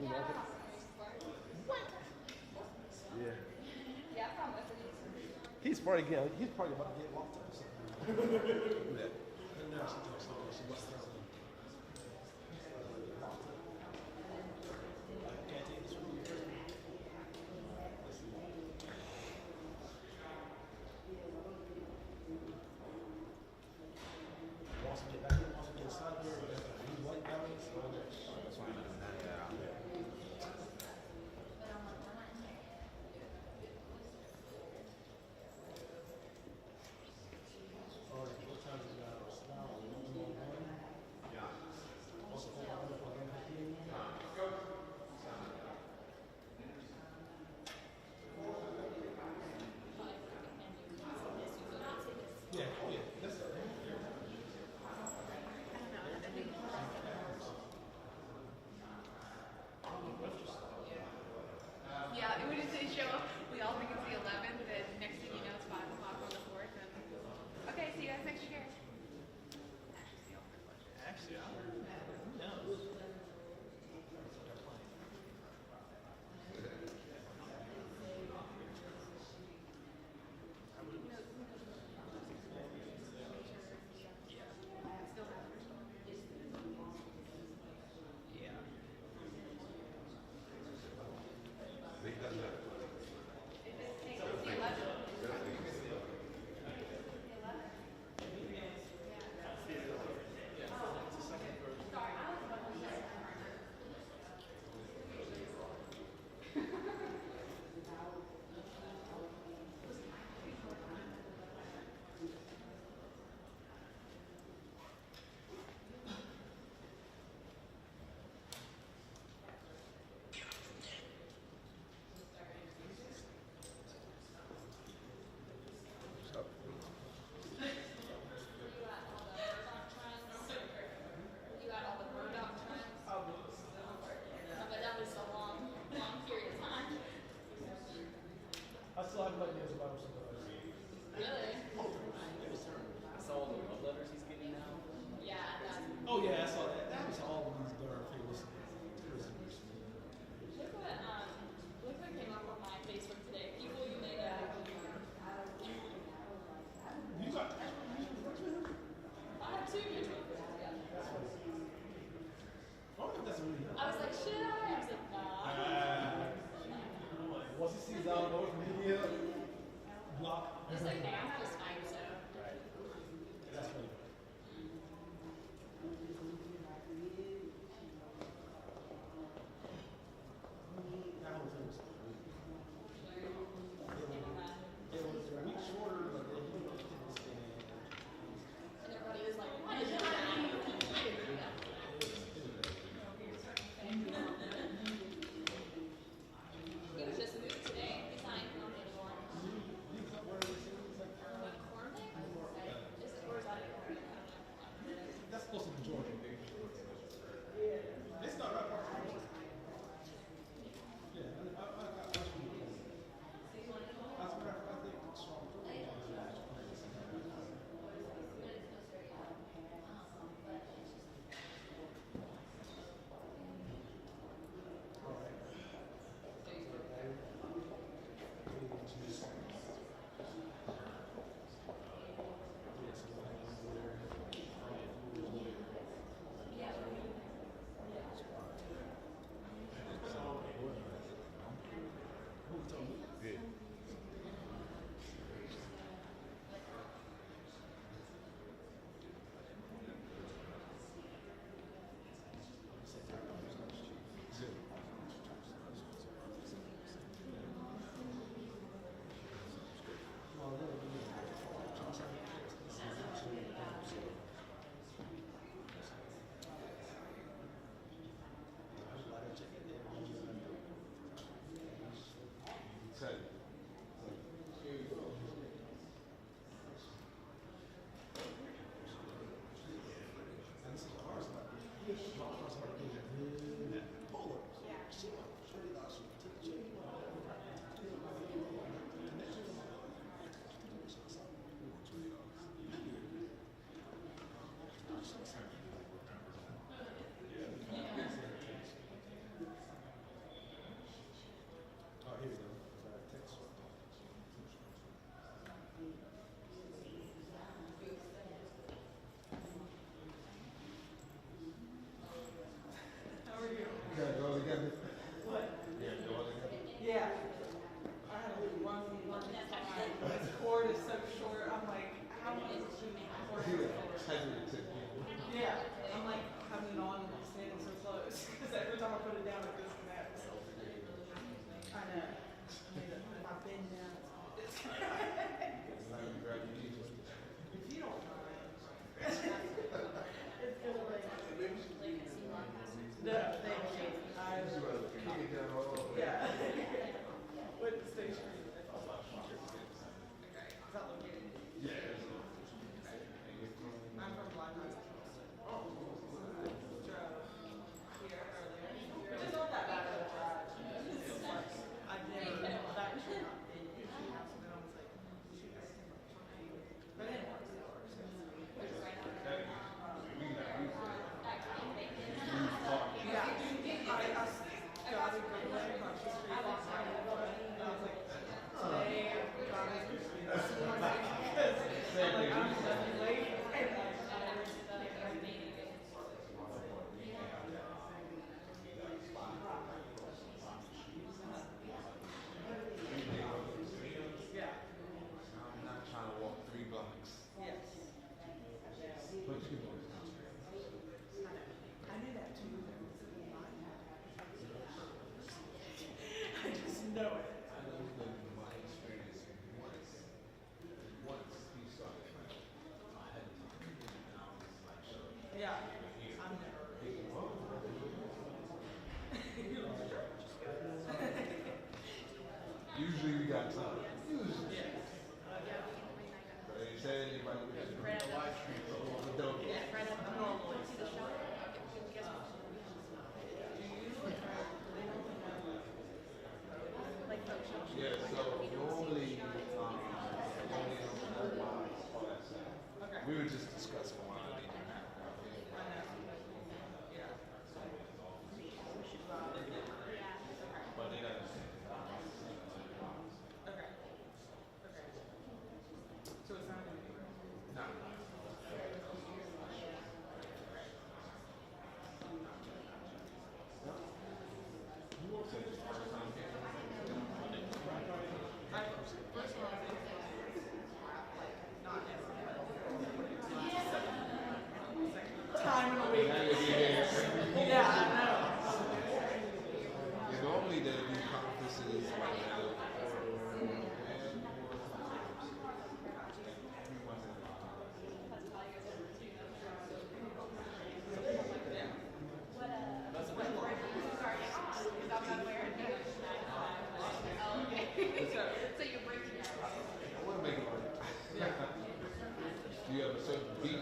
You know, yeah. Yeah, probably. He's probably about to get locked up or something. Yeah. Yeah, it would just say show up. We all think it's the 11th, and next thing you know, it's 5 o'clock on the 4th. And okay, see you guys next year. Actually, I don't know. I still have ideas about something. Really? I saw all the love letters he's getting now. Yeah, that's. Oh yeah, I saw that. That was all of these darn famous prisoners. Look what came up on my Facebook today. People you made a. You got I have 2 mutual friends. Yeah. I don't know if that's really. I was like, should I? I was like, nah. Once he sees out North Media, block. It's like they have this night, so. That's funny. That whole thing was cool. It was a week shorter, but then he did this thing. And everybody was like, what is that? He was just moved today. He signed on the one. Yeah. With the station. Okay. Is that located? Yeah. I'm from Limehouse. Drove here earlier. Which is not that bad of a drive. It's like, I've never actually not been in the house, and then I was like, shoot, I can but it works. Yeah. I got a good way across the street last night, and I was like, today, God is because I'm like, I'm late. Yeah. I'm not trying to walk 3 blocks. Yes. But you know. I knew that too. I just know it. My experience once he started, I had to now it's like, Yeah. I'm never. usually we got time. Usually. But they said anybody was live stream, so don't. I'm normally. Yeah, so normally, we were just discussing why I didn't have but it Okay. So it's not gonna be. no. First of all, not ever. Time in a week. Yeah, I know. Yeah, normally they do conferences like So you're breaking it. I want to make it work. Do you have a certain beat?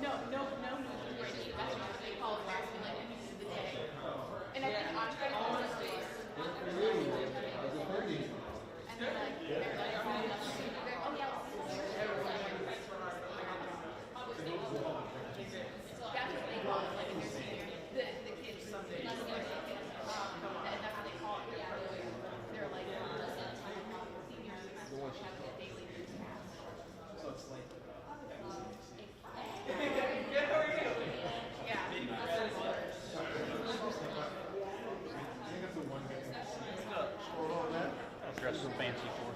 No news breaking. That's what they call it last minute news of the day. And I think honestly, Really? As a party? and they're like, oh yeah, that's what they call it, like in their senior, the kids, that's what they call it. They're like, senior semester having a daily news cast. So it's like. Good, how are you? Yeah. Dress so fancy for.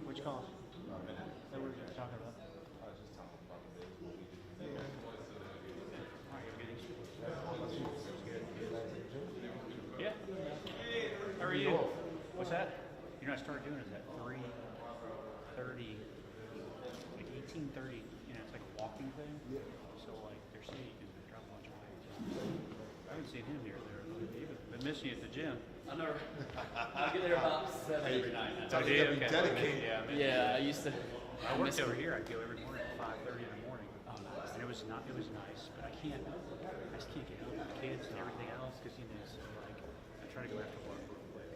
Which call? That we're talking about. Yeah. How are you? What's that? You know, I started doing it at 3:30, like 18:30. You know, it's like a walking thing. So like, they're saying you can drop a bunch of weight. I haven't seen him here. They've been missing you at the gym. I never. I get there about 7 every night. Tell you to be dedicated. Yeah, I used to. I worked over here. I'd go every morning at 5:30 in the morning, and it was nice, but I just can't get out with the kids and everything else because you know, so like I try to go after work real quick.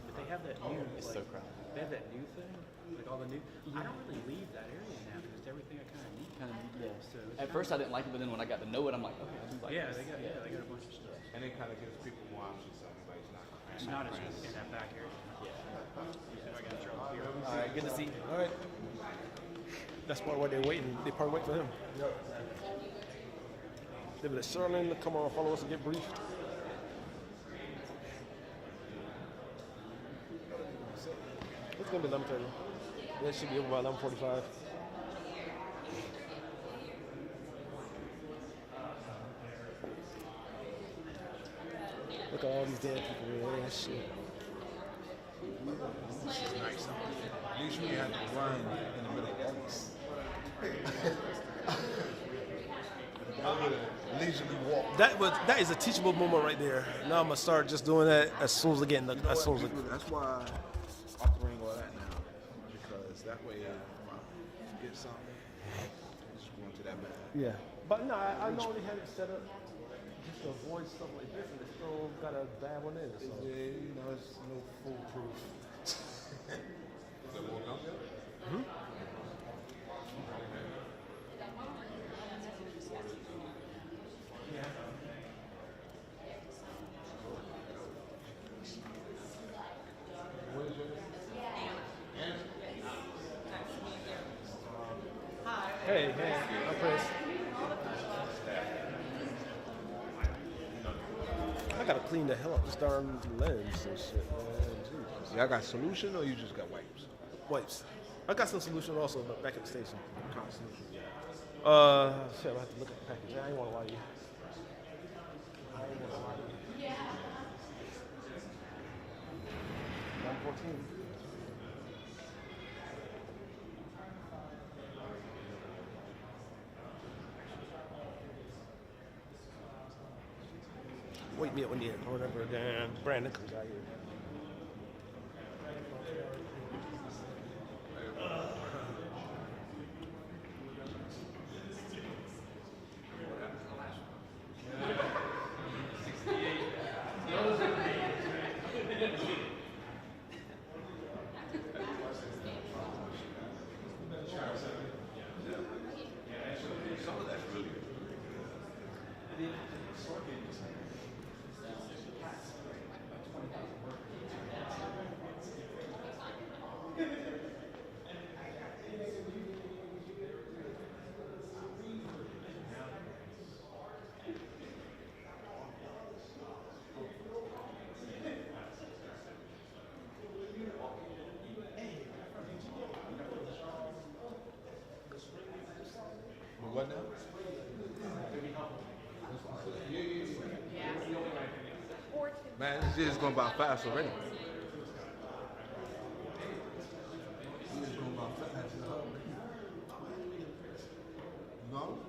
But they have that new, It's like, so crowded. they have that new thing, like all the new. I don't really leave that area now because it's everything I kind of need. Yeah. So it's At first I didn't like it, but then when I got to know it, I'm like, okay, I do like Yeah, this. they got a bunch of stuff. And it kind of gives people more options, so everybody's not. It's not as in that back area. I got trouble here. All right, good to see you. All right. That's part why they're waiting. They probably wait for him. They let Sherlin come on, follow us and get briefed. It's gonna be 11:30. That should be over by 11:45. Look at all these damn people with that shit. At least we had to run in the middle of August. that is a teachable moment right there. Now I'm gonna start just doing that as soon as I get in the as soon as I, That's why I offering all that now. Because that way, if I get something, just going to that man. yeah. But no, I already had it set up just to avoid stuff like this, and it still got a bad one in. So. Yeah, you know, it's no foolproof. Hey, I'm Chris. I gotta clean the hell up this darn lens and shit, man. Jesus. Y'all got solution or you just got wipes? Wipes. I got some solution also back at the station. What kind of solution? Shit, I have to look at the package. I ain't wanna lie to you. I ain't wanna lie to you. 114. Wake me up when whenever Brandon comes out here. But what now? Man, this year's going by fast already. This year's going by fast. No?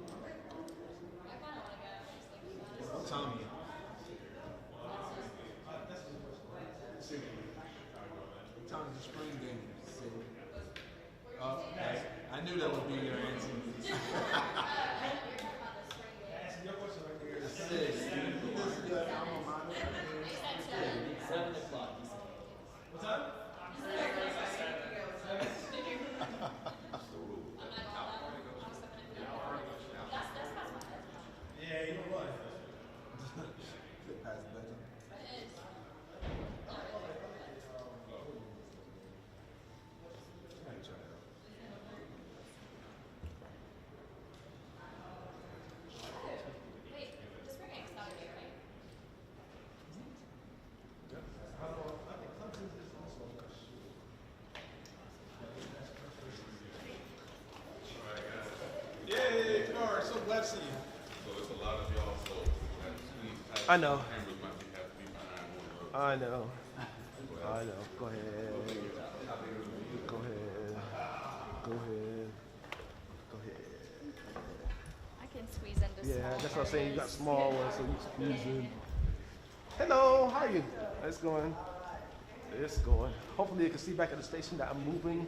Tommy. What time is the spring game? I knew that would be your answer. Six. 7 o'clock. What's up? Yeah, you know what? Past the bedtime. Yay, car, so glad to see you. So it's a lot of y'all, so we have to squeeze tight. I know. Cameras might have to be behind one of those. I know. I know. Go ahead. Go ahead. Go ahead. Go ahead. I can squeeze into small. Yeah, that's what I'm saying. You got areas. small ones, so you squeeze in. Hello, how are you? It's going. It's going. Hopefully you can see back at the station that I'm moving.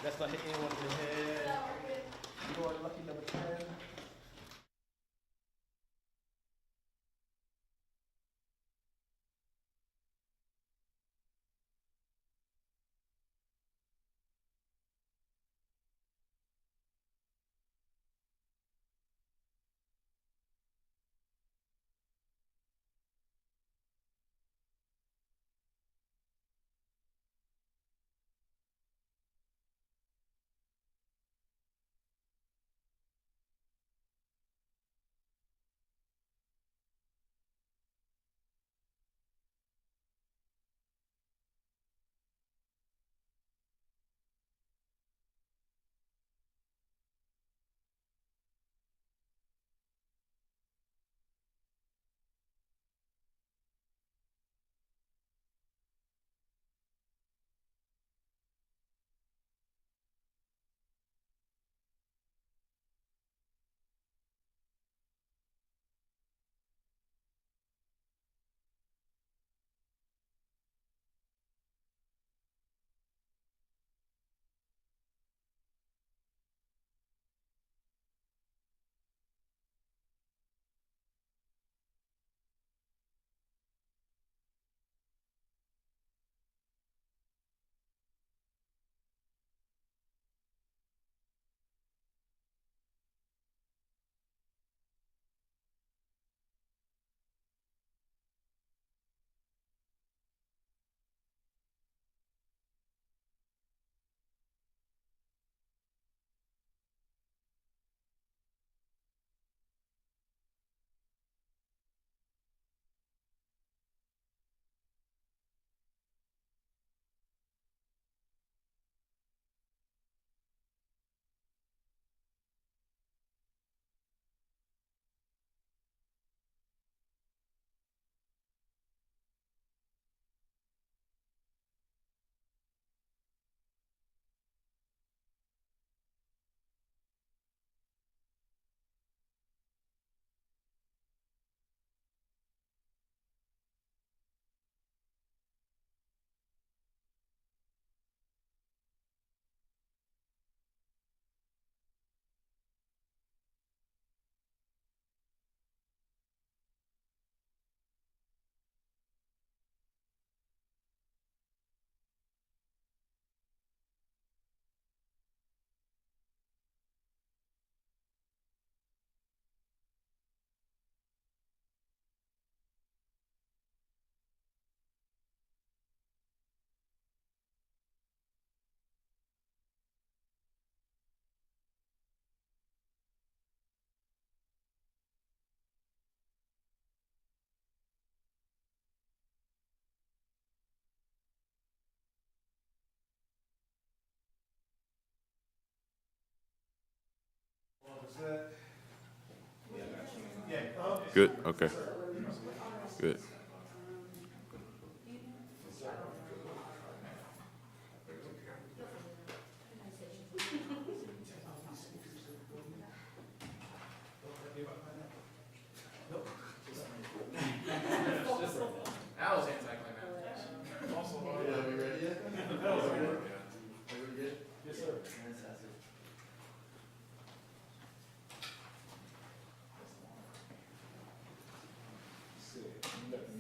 Let's not hit anyone in the head. You are lucky number 10. Good. Okay. Good. That was anticlimactic. Are we ready yet? Yes, sir. See, you got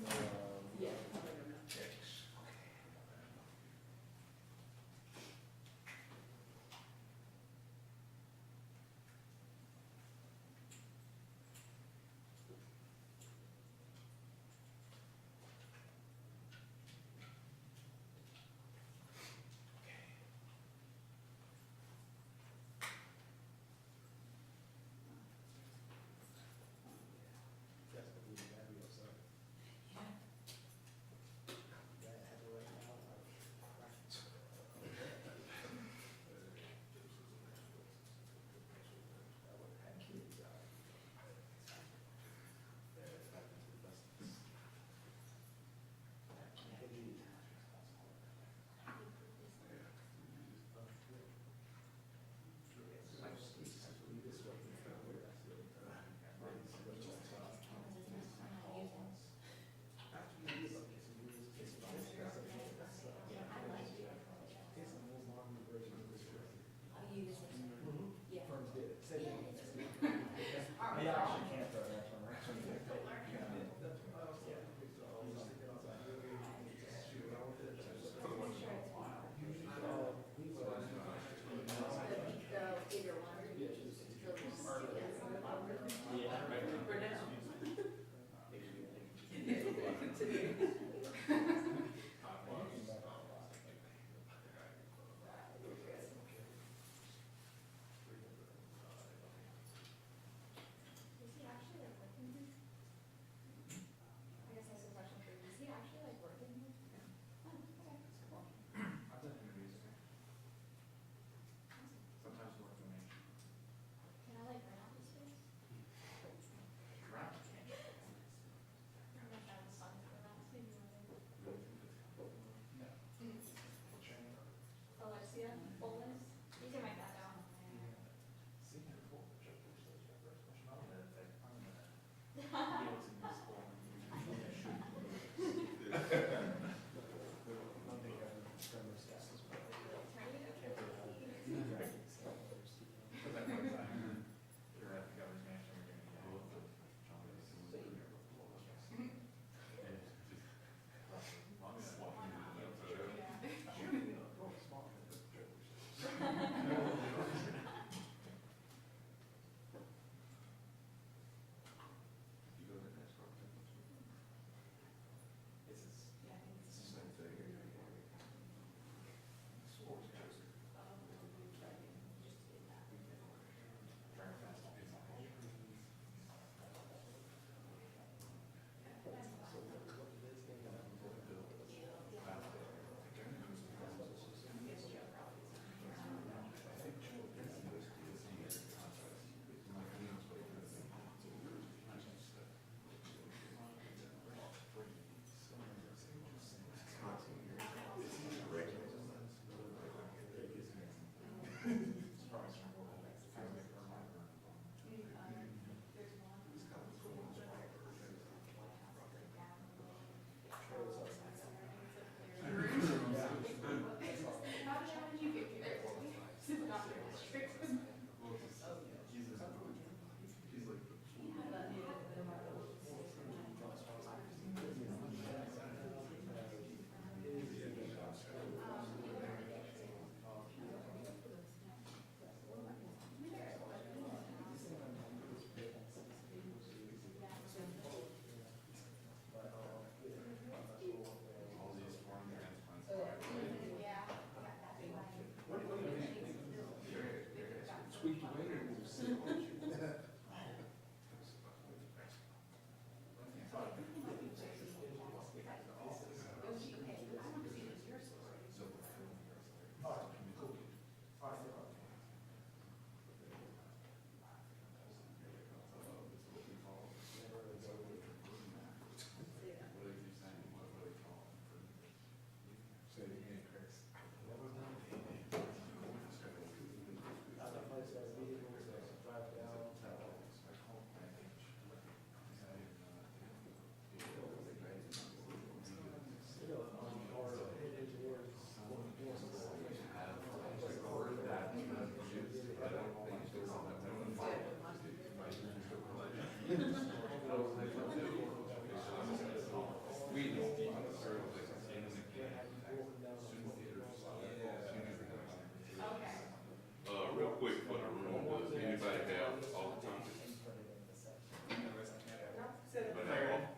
Real quick for the room, does anybody have all the time?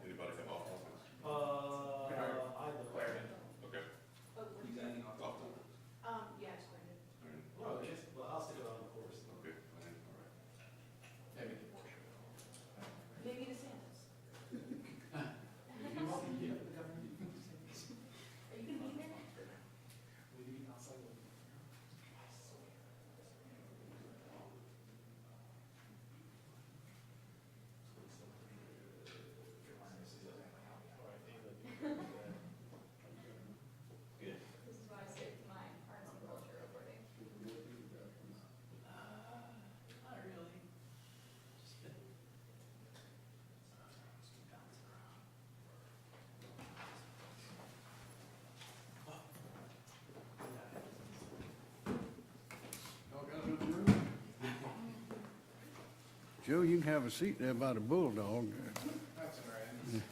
Anybody have off topics? I don't. Okay. Off topics. Yeah, it's Brandon. All right. Okay, well, I'll stick around, of course. Okay. All right. Maybe the Santas. Are you gonna be there? This is what I say to my arts and culture reporting. Not really. Joe, you can have a seat there by the bulldog. That's all right.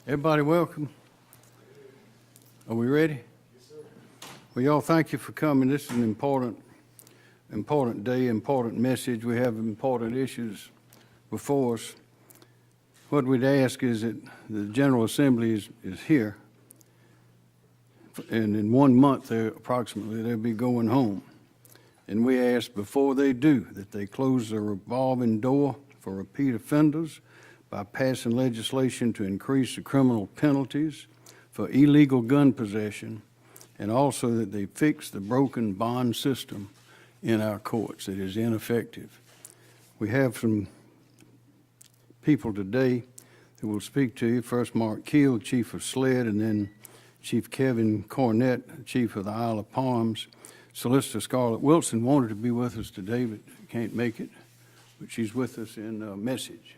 Everybody welcome. Are we ready? Yes, sir. Well, y'all, thank you for coming. This is an important day, important message. We have important issues before us. What we'd ask is that the General Assembly is here, and in 1 month, approximately, they'll be going home. And we ask before they do that they close the revolving door for repeat offenders by passing legislation to increase the criminal penalties for illegal gun possession, and also that they fix the broken bond system in our courts that is ineffective. We have some people today who will speak to you. First, Mark Keel, Chief of SLED, and then Chief Kevin Cornett, Chief of the Isle of Palms. Solicitor Scarlett Wilson wanted to be with us today, but can't make it. But she's with us in message.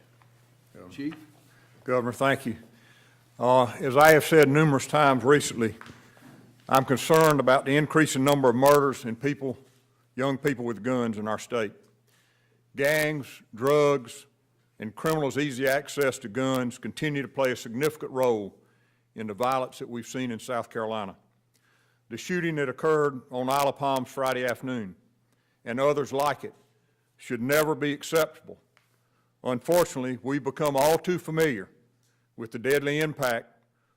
Chief? Governor, thank you. As I have said numerous times recently, I'm concerned about the increasing number of murders in people, young people with guns in our state. Gangs, drugs, and criminals' easy access to guns continue to play a significant role in the violence that we've seen in South Carolina. The shooting that occurred on Isle of Palms Friday afternoon and others like it should never be acceptable. Unfortunately, we've become all too familiar with the deadly impact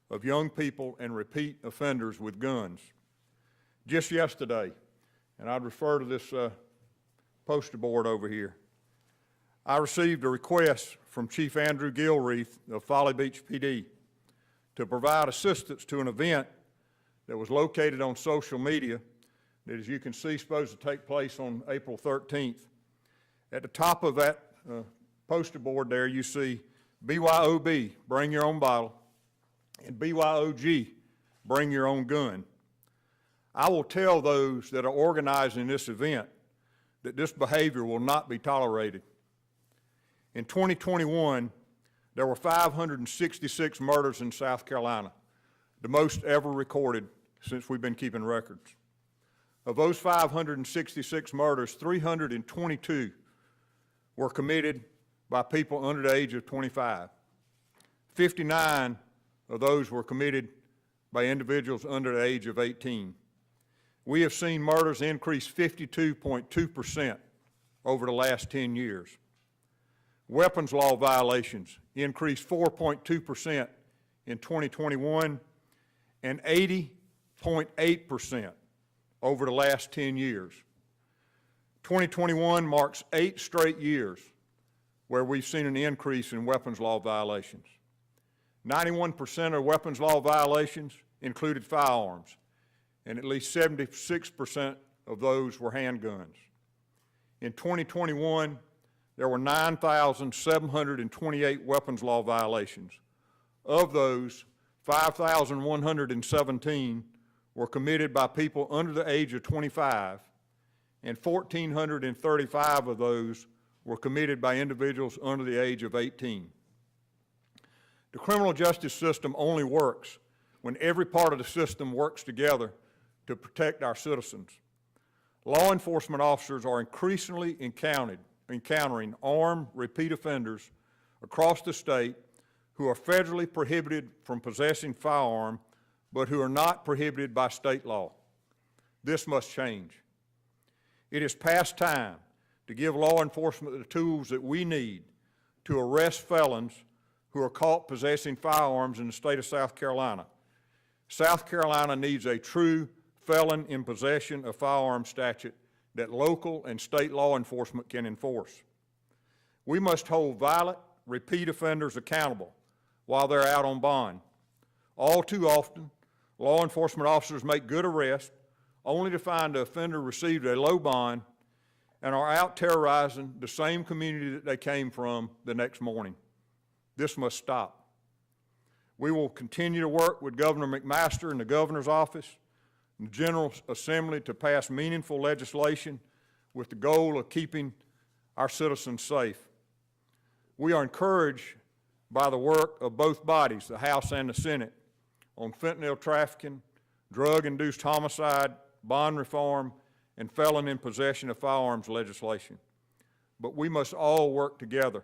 of young people and repeat offenders with guns. Just yesterday, and I'd refer to this poster board over here, I received a request from Chief Andrew Gilreath of Folly Beach PD to provide assistance to an event that was located on social media that, as you can see, is supposed to take place on April 13th. At the top of that poster board there, you see BYOB, bring your own bottle, and BYOG, bring your own gun. I will tell those that are organizing this event that this behavior will not be tolerated. In 2021, there were 566 murders in South Carolina, the most ever recorded since we've been keeping records. Of those 566 murders, 322 were committed by people under the age of 25. 59 of those were committed by individuals under the age of 18. We have seen murders increase 52.2% over the last 10 years. Weapons law violations increased 4.2% in 2021 and 80.8% over the last 10 years. 2021 marks 8 straight years where we've seen an increase in weapons law violations. 91% of weapons law violations included firearms, and at least 76% of those were handguns. In 2021, there were 9,728 weapons law violations. Of those, 5,117 were committed by people under the age of 25, and 1,435 of those were committed by individuals under the age of 18. The criminal justice system only works when every part of the system works together to protect our citizens. Law enforcement officers are increasingly encountering armed repeat offenders across the state who are federally prohibited from possessing firearms, but who are not prohibited by state law. This must change. It is past time to give law enforcement the tools that we need to arrest felons who are caught possessing firearms in the state of South Carolina. South Carolina needs a true felon in possession of firearms statute that local and state law enforcement can enforce. We must hold violent, repeat offenders accountable while they're out on bond. All too often, law enforcement officers make good arrests only to find the offender received a low bond and are out terrorizing the same community that they came from the next morning. This must stop. We will continue to work with Governor McMaster and the Governor's office and the General Assembly to pass meaningful legislation with the goal of keeping our citizens safe. We are encouraged by the work of both bodies, the House and the Senate, on fentanyl trafficking, drug-induced homicide, bond reform, and felon in possession of firearms legislation. But we must all work together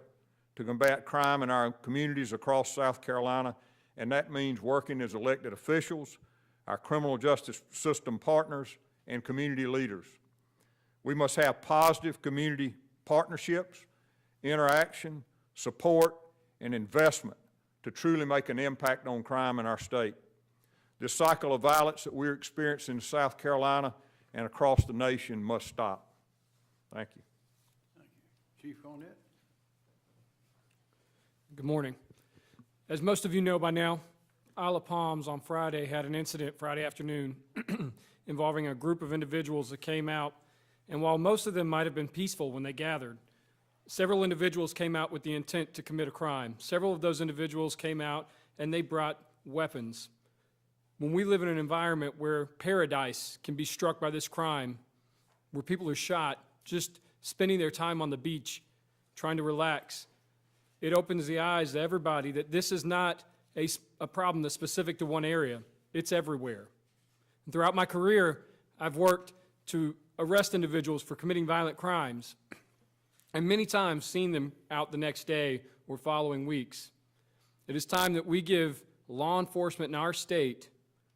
to combat crime in our communities across South Carolina, and that means working as elected officials, our criminal justice system partners, and community leaders. We must have positive community partnerships, interaction, support, and investment to truly make an impact on crime in our state. This cycle of violence that we're experiencing in South Carolina and across the nation must stop. Thank you. Thank you. Chief Cornett. Good morning. As most of you know by now, Isle of Palms on Friday had an incident Friday afternoon involving a group of individuals that came out, and while most of them might have been peaceful when they gathered, several individuals came out with the intent to commit a crime. Several of those individuals came out and they brought weapons. When we live in an environment where paradise can be struck by this crime, where people are shot just spending their time on the beach trying to relax, it opens the eyes to everybody that this is not a problem that's specific to one area. It's everywhere. And throughout my career, I've worked to arrest individuals for committing violent crimes, and many times seen them out the next day or following weeks. It is time that we give law enforcement in our state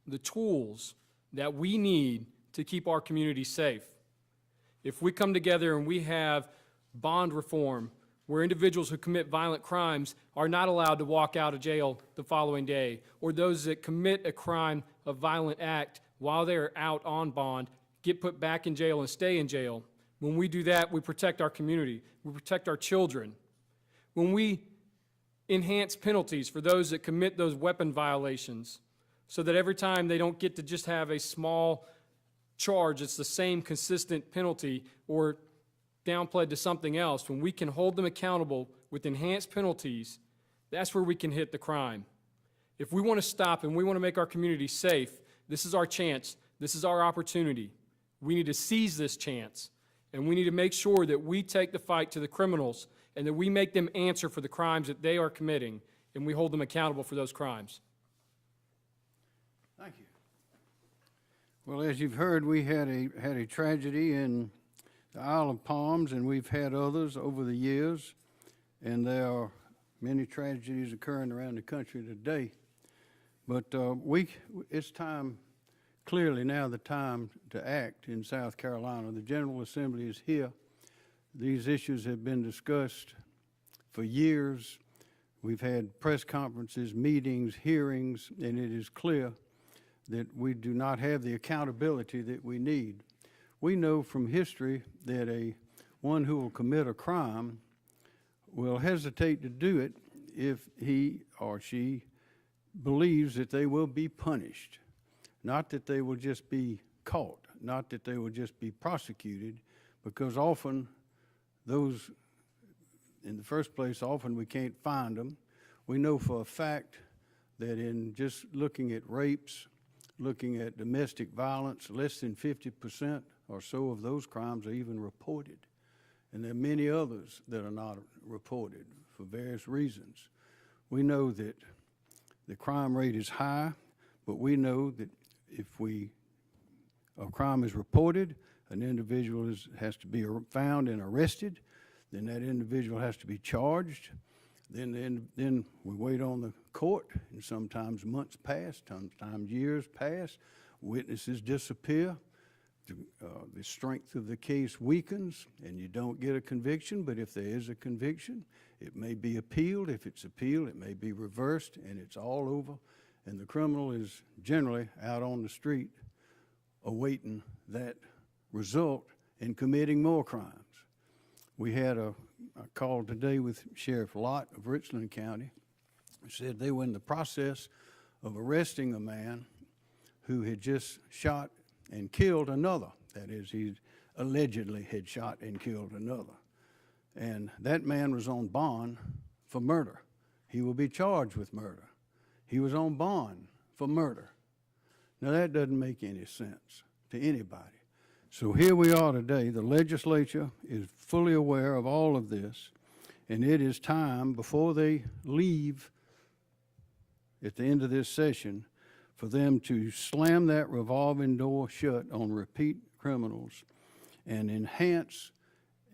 the tools that we need to keep our community safe. If we come together and we have bond reform, where individuals who commit violent crimes are not allowed to walk out of jail the following day, or those that commit a crime, a violent act, while they're out on bond, get put back in jail and stay in jail. When we do that, we protect our community, we protect our children. When we enhance penalties for those that commit those weapon violations, so that every time they don't get to just have a small charge, it's the same consistent penalty or downplayed to something else. When we can hold them accountable with enhanced penalties, that's where we can hit the crime. If we want to stop and we want to make our community safe, this is our chance. This is our opportunity. We need to seize this chance, and we need to make sure that we take the fight to the criminals and that we make them answer for the crimes that they are committing, and we hold them accountable for those crimes. Thank you. Well, as you've heard, we had a tragedy in the Isle of Palms, and we've had others over the years, and there are many tragedies occurring around the country today. But it's time, clearly now the time to act in South Carolina. The General Assembly is here. These issues have been discussed for years. We've had press conferences, meetings, hearings, and it is clear that we do not have the accountability that we need. we know from history that one who will commit a crime will hesitate to do it if he or she believes that they will be punished. Not that they will just be caught, not that they will just be prosecuted, because often those, in the first place, often we can't find them. We know for a fact that in just looking at rapes, looking at domestic violence, less than 50% or so of those crimes are even reported. And there are many others that are not reported for various reasons. We know that the crime rate is high, but we know that if a crime is reported, an individual has to be found and arrested, then that individual has to be charged. Then we wait on the court, and sometimes months pass, sometimes years pass, witnesses disappear, the strength of the case weakens, and you don't get a conviction. But if there is a conviction, it may be appealed. If it's appealed, it may be reversed, and it's all over, and the criminal is generally out on the street awaiting that result and committing more crimes. We had a call today with Sheriff Lott of Richland County, who said they were in the process of arresting a man who had just shot and killed another. That is, he allegedly had shot and killed another. And that man was on bond for murder. He will be charged with murder. He was on bond for murder. Now that doesn't make any sense to anybody. So here we are today. The legislature is fully aware of all of this, and it is time, before they leave at the end of this session, for them to slam that revolving door shut on repeat criminals and enhance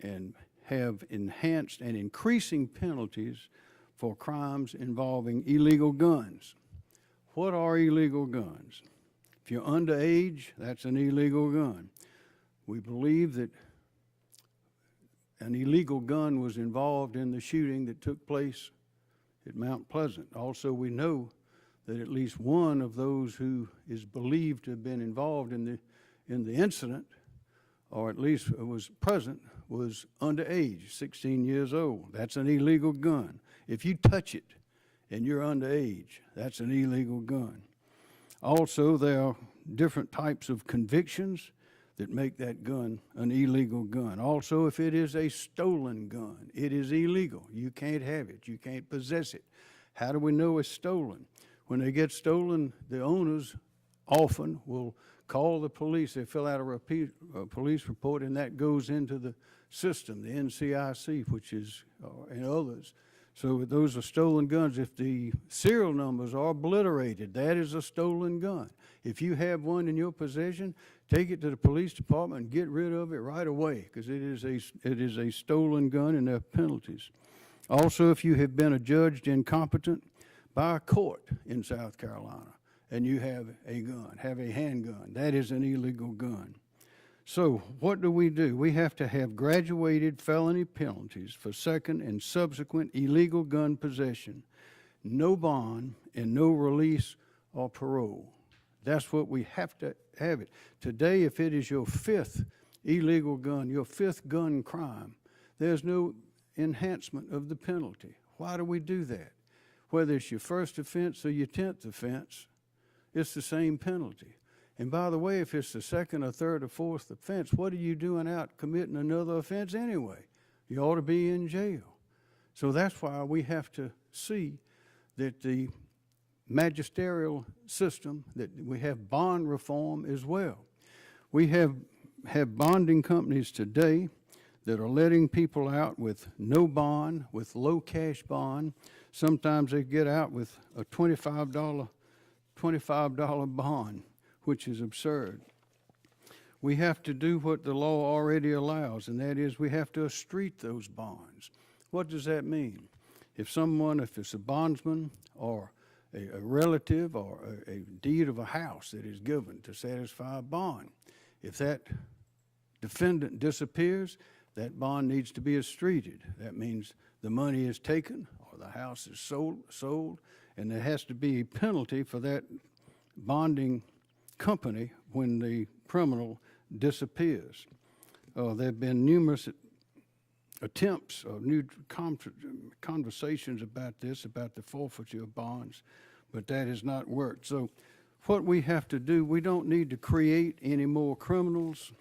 and have enhanced and increasing penalties for crimes involving illegal guns. What are illegal guns? If you're underage, that's an illegal gun. We believe that an illegal gun was involved in the shooting that took place at Mount Pleasant. Also, we know that at least one of those who is believed to have been involved in the incident, or at least was present, was underage, 16 years old. That's an illegal gun. If you touch it and you're underage, that's an illegal gun. Also, there are different types of convictions that make that gun an illegal gun. Also, if it is a stolen gun, it is illegal. You can't have it. You can't possess it. How do we know it's stolen? When they get stolen, the owners often will call the police. They fill out a police report, and that goes into the system, the NCIC, which is, and others. So those are stolen guns. If the serial numbers are obliterated, that is a stolen gun. If you have one in your possession, take it to the police department and get rid of it right away, because it is a stolen gun, and there are penalties. Also, if you have been adjudged incompetent by a court in South Carolina and you have a gun, have a handgun, that is an illegal gun. So what do? We have to have graduated felony penalties for second and subsequent illegal gun possession, no bond, and no release or parole. That's what we have to have it. Today, if it is your fifth illegal gun, your fifth gun crime, there's no enhancement of the penalty. Why do we do that? Whether it's your first offense or your 10th offense, it's the same penalty. And by the way, if it's the second or third or fourth offense, what are you doing out committing another offense anyway? You ought to be in jail. So that's why we have to see that the magisterial system, that we have bond reform as well. We have bonding companies today that are letting people out with no bond, with low cash bond. Sometimes they get out with a $25 bond, which is absurd. We have to do what the law already allows, and that is we have to street those bonds. What does that mean? If it's a bondsman or a relative or a deed of a house that is given to satisfy a bond, if that defendant disappears, that bond needs to be estreated. That means the money is taken or the house is sold, and there has to be a penalty for that bonding company when the criminal disappears. There have been numerous attempts or new conversations about this, about the forfeiture of bonds, but that has not worked. So what we have to do, we don't need to create any more criminals.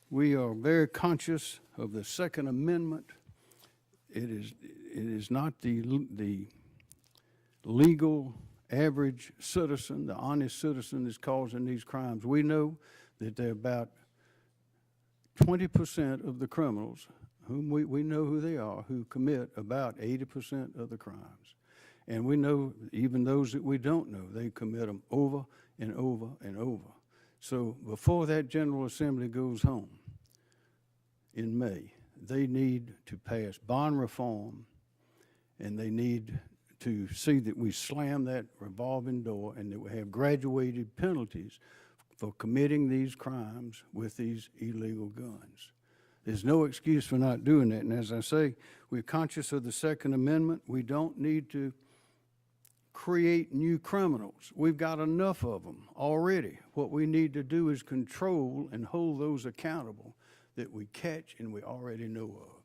We are very conscious of the Second Amendment. It is not the legal average citizen, the honest citizen that's causing these crimes. We know that there are about 20% of the criminals, whom we know who they are, who commit about 80% of the crimes. And we know even those that we don't know, they commit them over and over and over. So before that General Assembly goes home in May, they need to pass bond reform, and they need to see that we slam that revolving door and that we have graduated penalties for committing these crimes with these illegal guns. There's no excuse for not doing that. And as I say, we're conscious of the Second Amendment. We don't need to create new criminals. We've got enough of them already. What we need to do is control and hold those accountable that we catch and we already know of.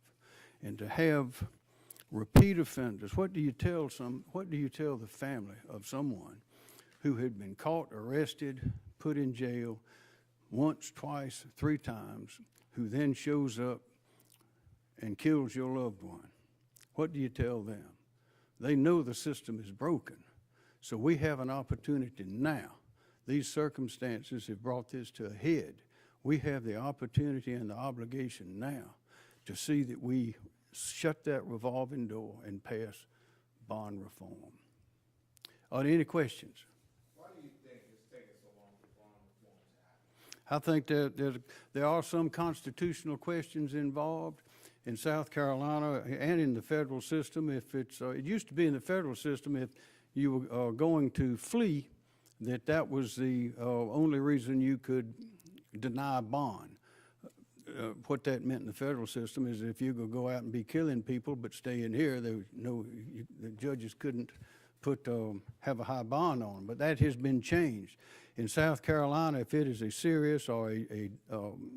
And to have repeat offenders, what do you tell the family of someone who had been caught, arrested, put in jail once, twice, 3 times, who then shows up and kills your loved one? What do you tell them? They know the system is broken. So we have an opportunity now. These circumstances have brought this to a head. We have the opportunity and the obligation now to see that we shut that revolving door and pass bond reform. Are there any questions? Why do you think it's taking so long for bond reform to happen? I think there are some constitutional questions involved in South Carolina and in the federal system. If it's, it used to be in the federal system, if you were going to flee, that was the only reason you could deny bond. What that meant in the federal system is if you could go out and be killing people but stay in here, the judges couldn't have a high bond on them. But that has been changed. In South Carolina, if it is a serious or a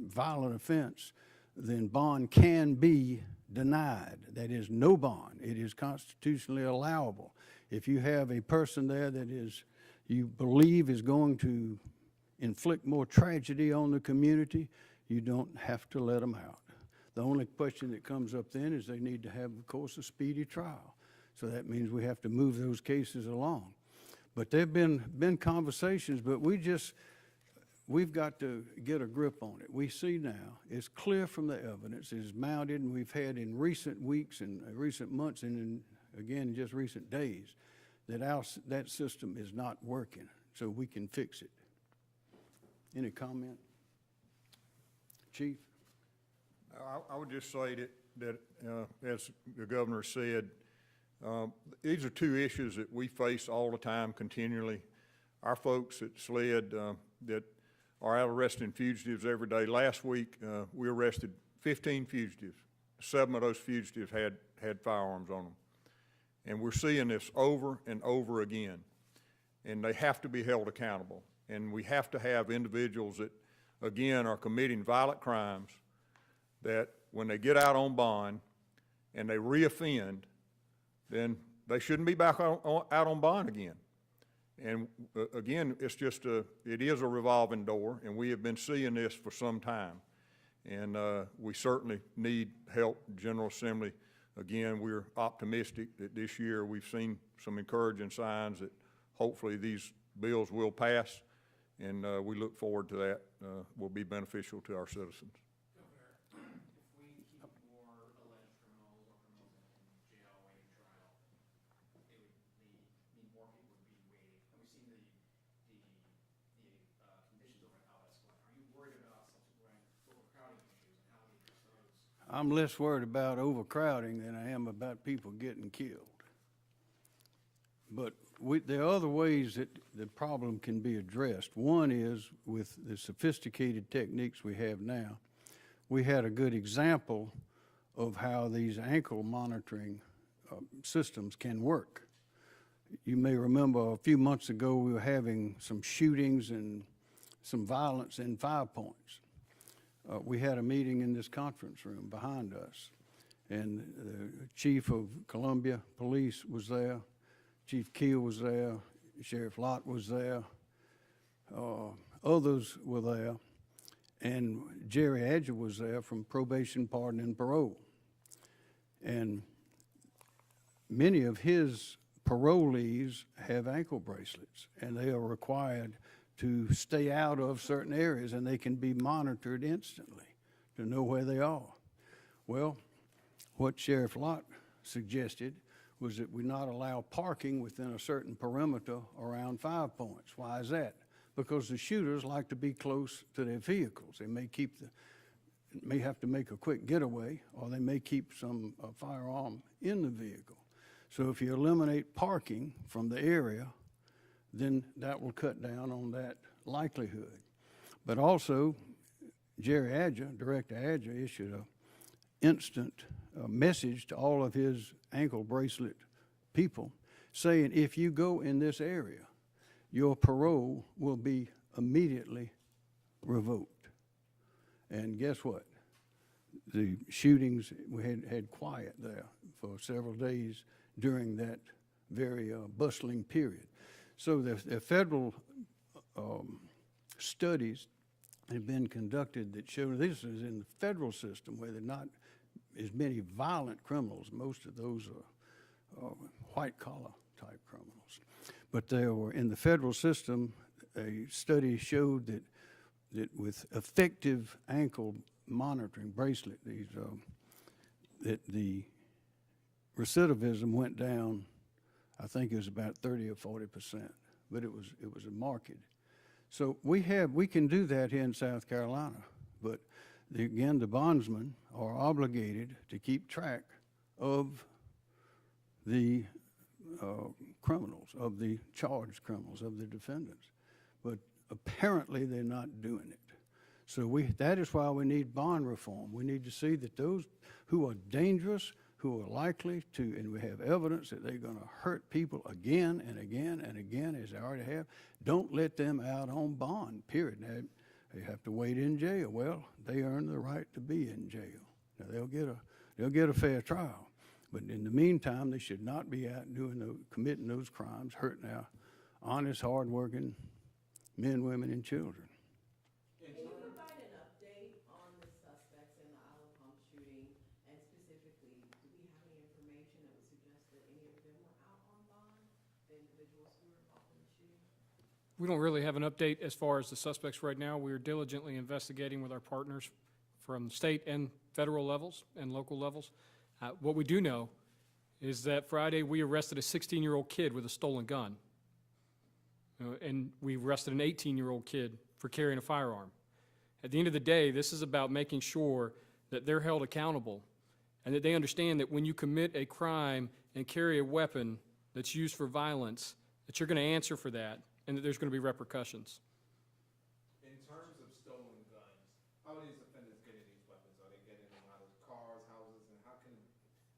violent offense, then bond can be denied. That is, no bond. It is constitutionally allowable. If you have a person there that you believe is going to inflict more tragedy on the community, you don't have to let them out. The only question that comes up then is they need to have, of course, a speedy trial. So that means we have to move those cases along. But there have been conversations, but we've got to get a grip on it. We see now, it's clear from the evidence, it's mounted, and we've had in recent weeks and recent months and again in just recent days, that system is not working, so we can fix it. Any comment? Chief? I would just say that as the governor said, these are 2 issues that we face all the time continually. Our folks at SLED that are out arresting fugitives every day. Last week, we arrested 15 fugitives. 7 of those fugitives had firearms on them. And we're seeing this over and over again. And they have to be held accountable. And we have to have individuals that, again, are committing violent crimes that when they get out on bond and they reoffend, then they shouldn't be back out on bond again. And again, it is a revolving door, and we have been seeing this for some time. And we certainly need help. General Assembly, again, we're optimistic that this year we've seen some encouraging signs that hopefully these bills will pass, and we look forward to that. Will be beneficial to our citizens. I'm less worried about overcrowding than I am about people getting killed. But there are other ways that the problem can be addressed. One is with the sophisticated techniques we have now. We had a good example of how these ankle monitoring systems can work. You may remember a few months ago we were having some shootings and some violence in 5 Points. we had a meeting in this conference room behind us, and the chief of Columbia Police was there, Chief Keel was there, Sheriff Lott was there, others were there, and Jerry Adger was there from Probation, Pardon, and Parole. And many of his parolees have ankle bracelets, and they are required to stay out of certain areas, and they can be monitored instantly to know where they are. Well, what Sheriff Lott suggested was that we not allow parking within a certain perimeter around 5 Points. Why is that? Because the shooters like to be close to their vehicles. They may have to make a quick getaway, or they may keep some firearm in the vehicle. So if you eliminate parking from the area, then that will cut down on that likelihood. But also, Jerry Adger, Director Adger, issued an instant message to all of his ankle bracelet people saying, if you go in this area, your parole will be immediately revoked. And guess what? The shootings, we had quiet there for several days during that very bustling period. So the federal studies have been conducted that show this is in the federal system where there are not as many violent criminals. Most of those are white-collar type criminals. But there were, in the federal system, a study showed that with effective ankle monitoring bracelet, that the recidivism went down, I think it was about 30 or 40%, but it was a market. So we can do that here in South Carolina, but again, the bondsmen are obligated to keep track of the criminals, of the charged criminals, of the defendants. But apparently they're not doing it. So that is why we need bond reform. We need to see that those who are dangerous, who are likely to, and we have evidence that they're going to hurt people again and again and again, as they already have, don't let them out on bond, period. Now, they have to wait in jail. Well, they earn the right to be in jail. Now, they'll get a fair trial. But in the meantime, they should not be out committing those crimes, hurting our honest, hard-working men, women, and children. Can you provide an update on the suspects in the Isle of Palm shooting, and specifically, do we have any information that would suggest that any of them were out on bond, the individuals who were involved in the shooting? We don't really have an update as far as the suspects right now. We are diligently investigating with our partners from state and federal levels and local levels. What we do know is that Friday we arrested a 16-year-old kid with a stolen gun. And we arrested an 18-year-old kid for carrying a firearm. At the end of the day, this is about making sure that they're held accountable and that they understand that when you commit a crime and carry a weapon that's used for violence, that you're going to answer for that and that there's going to be repercussions. In terms of stolen guns, how are these offenders getting these weapons? Are they getting them out of cars, houses, and how can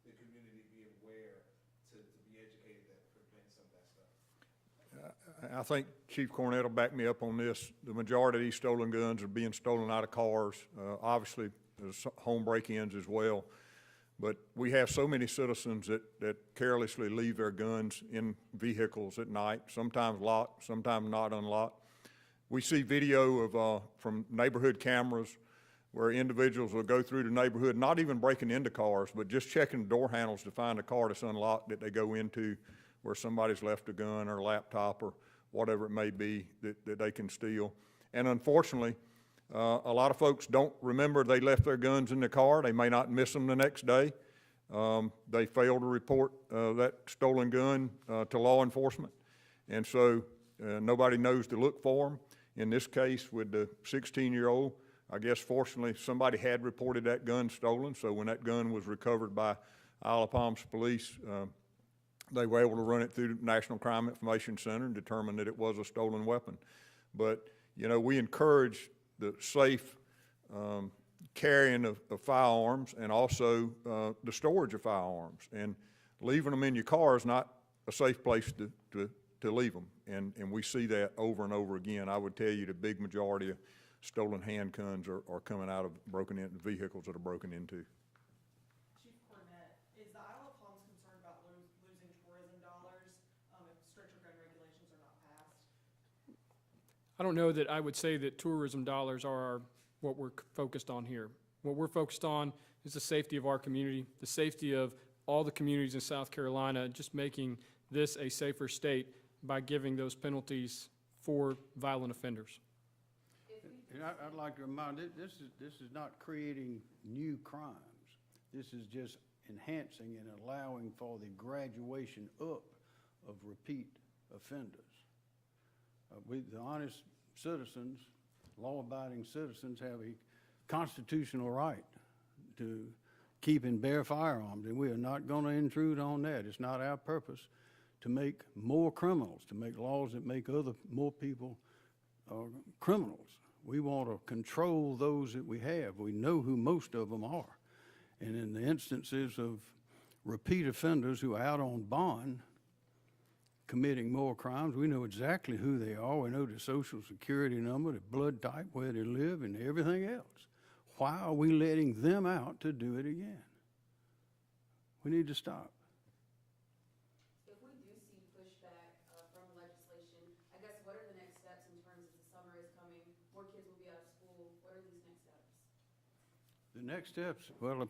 the community be aware to be educated that prevents some of that stuff? I think Chief Cornett will back me up on this. The majority of these stolen guns are being stolen out of cars. Obviously, there's home break-ins as well. But we have so many citizens that carelessly leave their guns in vehicles at night, sometimes locked, sometimes not unlocked. We see video of from neighborhood cameras where individuals will go through the neighborhood, not even breaking into cars, but just checking the door handles to find a car that's unlocked that they go into where somebody's left a gun or a laptop or whatever it may be that they can steal. And unfortunately, a lot of folks don't remember they left their guns in the car. They may not miss them the next day. They fail to report that stolen gun to law enforcement. And so nobody knows to look for them. In this case, with the 16-year-old, I guess fortunately somebody had reported that gun stolen. So when that gun was recovered by Isle of Palms police, they were able to run it through the National Crime Information Center and determine that it was a stolen weapon. But, you know, we encourage the safe carrying of firearms and also the storage of firearms. And leaving them in your car is not a safe place to leave them. And we see that over and over again. I would tell you the big majority of stolen handguns are coming out of vehicles that are broken into. Chief Cornett, is the Isle of Palms concerned about losing tourism dollars if stricter gun regulations are not passed? I don't know that I would say that tourism dollars are what we're focused on here. What we're focused on is the safety of our community, the safety of all the communities in South Carolina, just making this a safer state by giving those penalties for violent offenders. And I'd like to remind, this is not creating new crimes. This is just enhancing and allowing for the graduation up of repeat offenders. The honest citizens, law-abiding citizens, have a constitutional right to keep and bear firearms, and we are not going to intrude on that. It's not our purpose to make more criminals, to make laws that make more people criminals. We want to control those that we have. We know who most of them are. And in the instances of repeat offenders who are out on bond committing more crimes, we know exactly who they are. We know their social security number, their blood type, where they live, and everything else. Why are we letting them out to do it again? We need to stop. If we do see pushback from legislation, I guess what are the next steps in terms of the summer is coming, more kids will be out of school, what are these next steps? The next steps, well,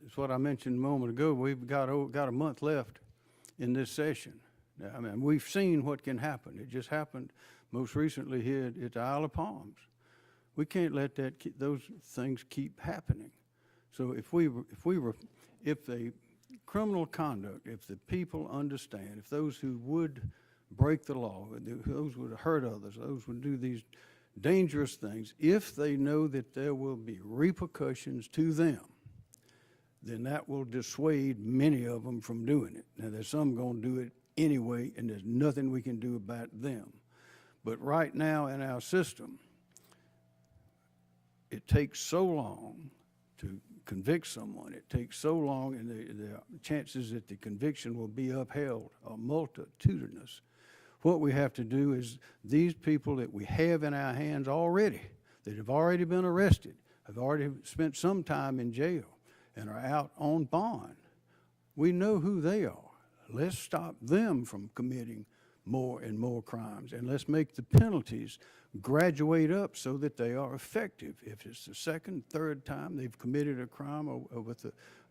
it's what I mentioned a moment ago. We've got a month left in this session. Now, I mean, we've seen what can happen. It just happened most recently here at the Isle of Palms. We can't let those things keep happening. So if the criminal conduct, if the people understand, if those who would break the law, those would hurt others, those would do these dangerous things, if they know that there will be repercussions to them, then that will dissuade many of them from doing it. Now, there's some going to do it anyway, and there's nothing we can do about them. But right now in our system, it takes so long to convict someone. It takes so long, and the chances that the conviction will be upheld are multitudinous. What we have to do is these people that we have in our hands already, that have already been arrested, have already spent some time in jail, and are out on bond, we know who they are. Let's stop them from committing more and more crimes, and let's make the penalties graduate up so that they are effective. If it's the second, third time they've committed a crime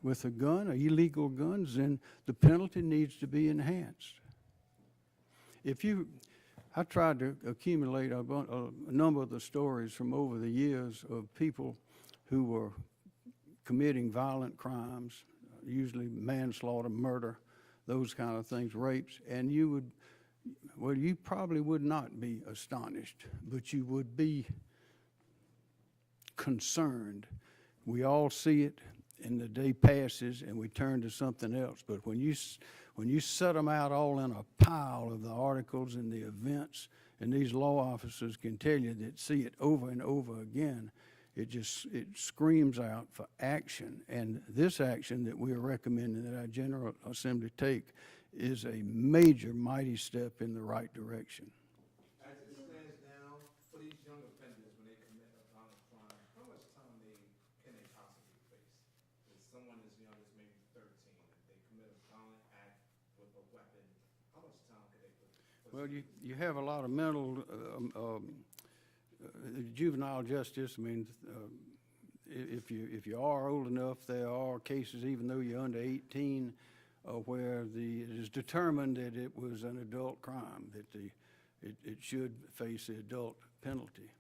with a gun or illegal guns, then the penalty needs to be enhanced. I tried to accumulate a number of the stories from over the years of people who were committing violent crimes, usually manslaughter, murder, those kind of things, rapes, and you probably would not be astonished, but you would be concerned. We all see it, and the day passes, and we turn to something else. But when you set them out all in a pile of the articles and the events, and these law officers can tell you that see it over and over again, it screams out for action. And this action that we are recommending that our General Assembly take is a major, mighty step in the right direction. As it stands now, for these young offenders, when they commit a violent crime, how much time can they possibly face? If someone as young as maybe 13, if they commit a violent act with a weapon, how much time can they put? Well, you have a lot of mental, juvenile justice. I mean, if you are old enough, there are cases, even though you're under 18, where it is determined that it was an adult crime, that it should face the adult penalty.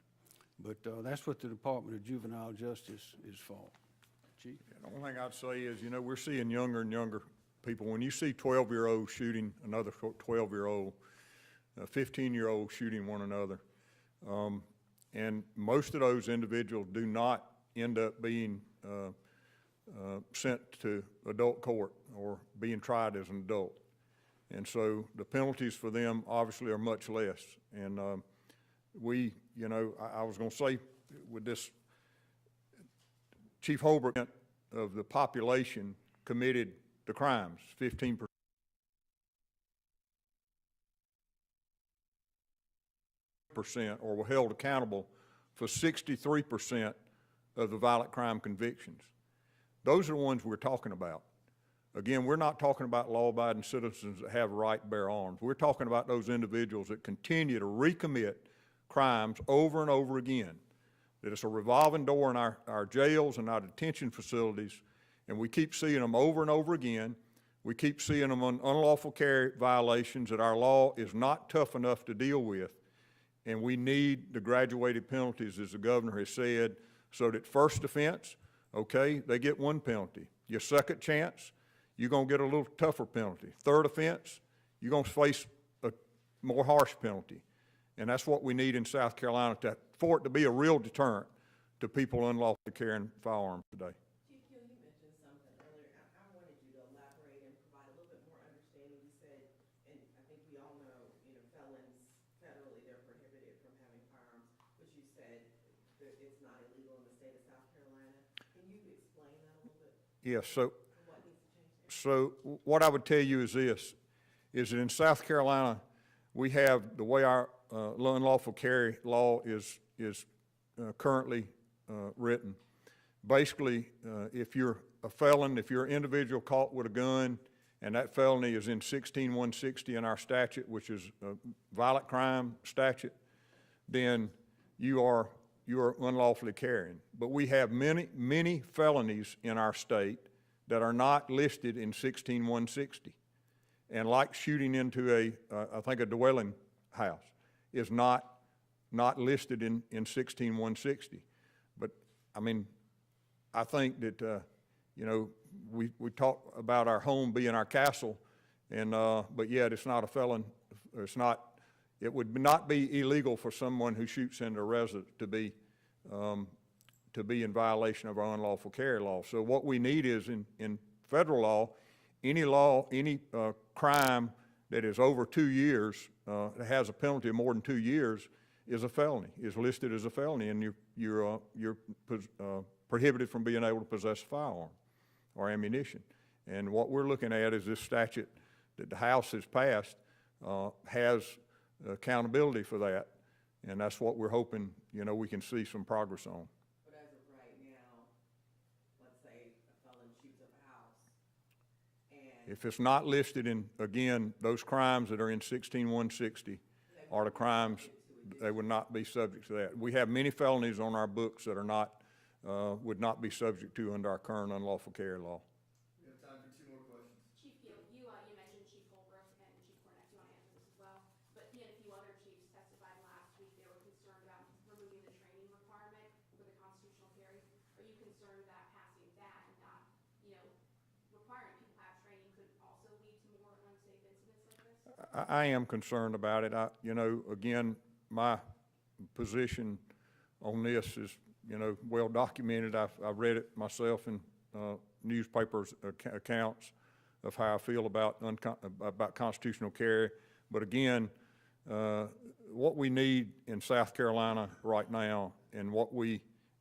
But that's what the Department of Juvenile Justice is for. Chief? The only thing I'd say is, we're seeing younger and younger people. When you see 12-year-olds shooting another 12-year-old, 15-year-olds shooting one another, and most of those individuals do not end up being sent to adult court or being tried as an adult. And so the penalties for them obviously are much less. And I was going to say with this, Chief Holbrook of the population committed the crimes, 15%. Or were held accountable for 63% of the violent crime convictions. Those are the ones we're talking about. Again, we're not talking about law-abiding citizens that have a right to bear arms. We're talking about those individuals that continue to recommit crimes over and over again. That it's a revolving door in our jails and our detention facilities, and we keep seeing them over and over again. We keep seeing them on unlawful carry violations that our law is not tough enough to deal with. And we need the graduated penalties, as the governor has said, so that first offense, okay, they get one penalty. Your second chance, you're going to get a little tougher penalty. Third offense, you're going to face a more harsh penalty. And that's what we need in South Carolina for it to be a real deterrent to people unlawfully carrying firearms today. Chief Gill, you mentioned something earlier. I wanted you to elaborate and provide a little bit more understanding. You said, and I think we all know, felons, federally, they're prohibited from having firearms, but you said that it's not illegal in the state of South Carolina. Can you explain that a little bit? Yes, so What needs to change there? So what I would tell you is this, is that in South Carolina, we have the way our unlawful carry law is currently written. Basically, if you're a felon, if you're an individual caught with a gun, and that felony is in 16160 in our statute, which is a violent crime statute, then you are unlawfully carrying. But we have many felonies in our state that are not listed in 16160. And like shooting into I think a dwelling house is not listed in 16160. But I mean, I think that, we talk about our home being our castle, and, but yet it's not a felon, it would not be illegal for someone who shoots into a residence to be in violation of our unlawful carry law. So what we need is in federal law, any crime that is over 2 years, that has a penalty of more than 2 years, is a felony, is listed as a felony, and you're prohibited from being able to possess a firearm or ammunition. And what we're looking at is this statute that the House has passed has accountability for that, and that's what we're hoping, we can see some progress on. But as of right now, let's say a felon shoots up a house, and If it's not listed in, again, those crimes that are in 16160 are the crimes, they would not be subject to that. We have many felonies on our books that are not, would not be subject to under our current unlawful carry law. We have time for 2 more questions. Chief Gill, you mentioned Chief Holbrook and Chief Cornett. Do you want to answer this as well? But he and a few other chiefs testified last week. They were concerned about removing the training requirement for the constitutional carry. Are you concerned that passing that and not, requiring people to have training could also lead to more unsafe incidents like this? I am concerned about it. Again, my position on this is, well documented. I've read it myself in newspapers accounts of how I feel about constitutional carry. But again, what we need in South Carolina right now, and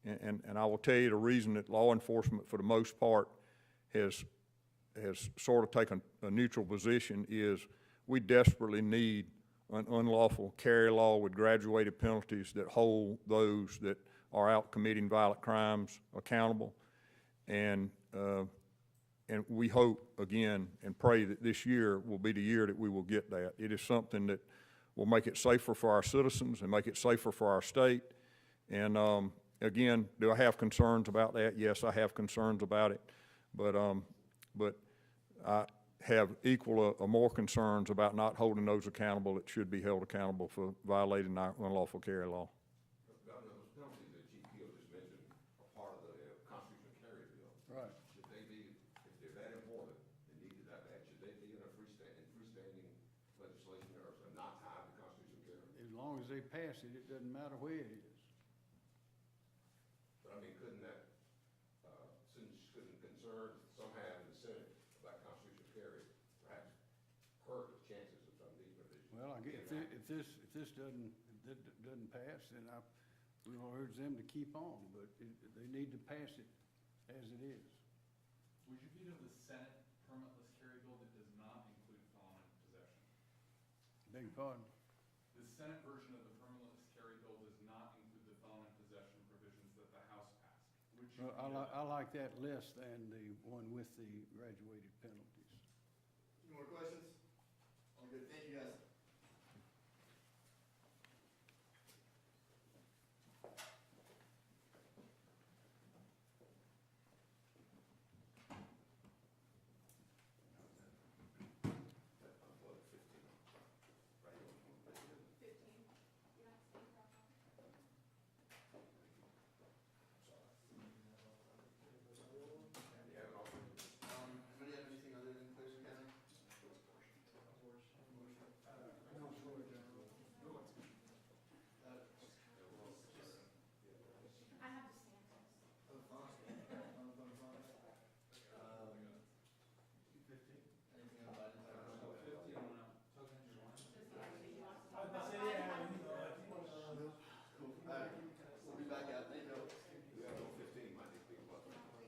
and I will tell you the reason that law enforcement for the most part has sort of taken a neutral position is we desperately need an unlawful carry law with graduated penalties that hold those that are out committing violent crimes accountable. And we hope, again, and pray that this year will be the year that we will get that. It is something that will make it safer for our citizens and make it safer for our state. And again, do I have concerns about that? Yes, I have concerns about it. But I have equal or more concerns about not holding those accountable that should be held accountable for violating our unlawful carry law. Governor, those penalties that Chief Gill just mentioned are part of the constitutional carry bill. Right. Should they be, if they're that important and needed that bad, should they be in a freestanding legislation or not tied to constitutional carry? As long as they pass it, it doesn't matter where it is. But I mean, couldn't that, couldn't concerns some have in the Senate about constitutional carry perhaps hurt the chances of some of these provisions? Well, I guess if this doesn't pass, then we will urge them to keep on, but they need to pass it as it is. Would you veto the Senate permitless carry bill that does not include felon in possession? Beg your pardon? The Senate version of the permitless carry bill does not include the felon in Well, I like that less than the one with the graduated penalties. Any more questions? All good, thank you guys.